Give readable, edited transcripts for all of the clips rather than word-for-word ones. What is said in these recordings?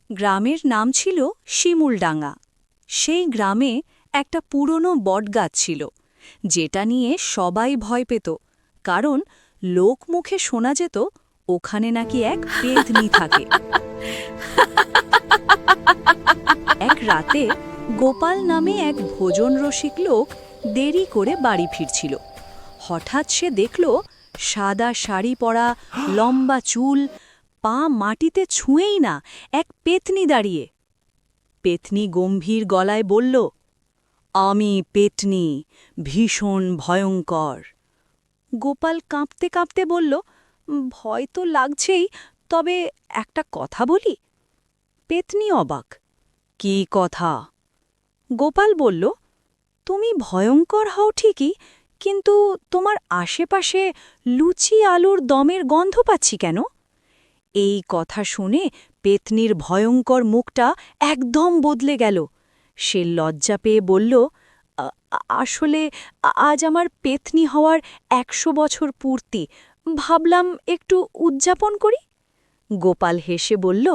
গ্রামের নাম ছিল শিমুলডাঙ্গা। সেই গ্রামে একটা পুরনো বটগাছ ছিল, যেটা নিয়ে সবাই ভয় পেত, কারণ লোকমুখে শোনা যেত ওখানে নাকি এক পেতনি থাকে। এক রাতে গোপাল নামে এক ভোজন রসিক লোক দেরি করে বাড়ি ফিরছিল। হঠাৎ সে দেখল সাদা শাড়ি পরা, লম্বা চুল, পা মাটিতে ছুঁয়েই না, এক পেতনি দাঁড়িয়ে। পেতনি গম্ভীর গলায় বলল, আমি পেতনি, ভীষণ ভয়ঙ্কর। গোপাল কাঁপতে কাঁপতে বলল, ভয় তো লাগছেই, তবে একটা কথা বলি। পেতনি অবাক, কি কথা? গোপাল বলল, তুমি ভয়ঙ্কর হও ঠিকই, কিন্তু তোমার আশেপাশে লুচি আলুর দমের গন্ধ পাচ্ছি কেন? এই কথা শুনে পেতনির ভয়ঙ্কর মুখটা একদম বদলে গেল। সে লজ্জা পেয়ে বলল, আসলে আজ আমার পেতনি হওয়ার ১০০ বছর পূর্তি, ভাবলাম একটু উদযাপন করি। গোপাল হেসে বলল,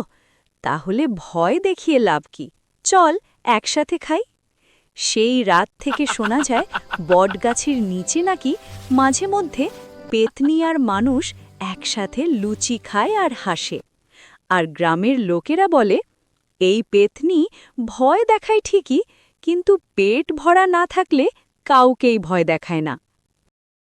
তাহলে ভয় দেখিয়ে লাভ কি, চল একসাথে খাই। সেই রাত থেকে শোনা যায় বটগাছের নিচে নাকি মাঝে মধ্যে পেতনি আর মানুষ একসাথে লুচি খায় আর হাসে। আর গ্রামের লোকেরা বলে, এই পেতনি ভয় দেখায় ঠিকই, কিন্তু পেট ভরা না থাকলে কাউকেই ভয় দেখায় না।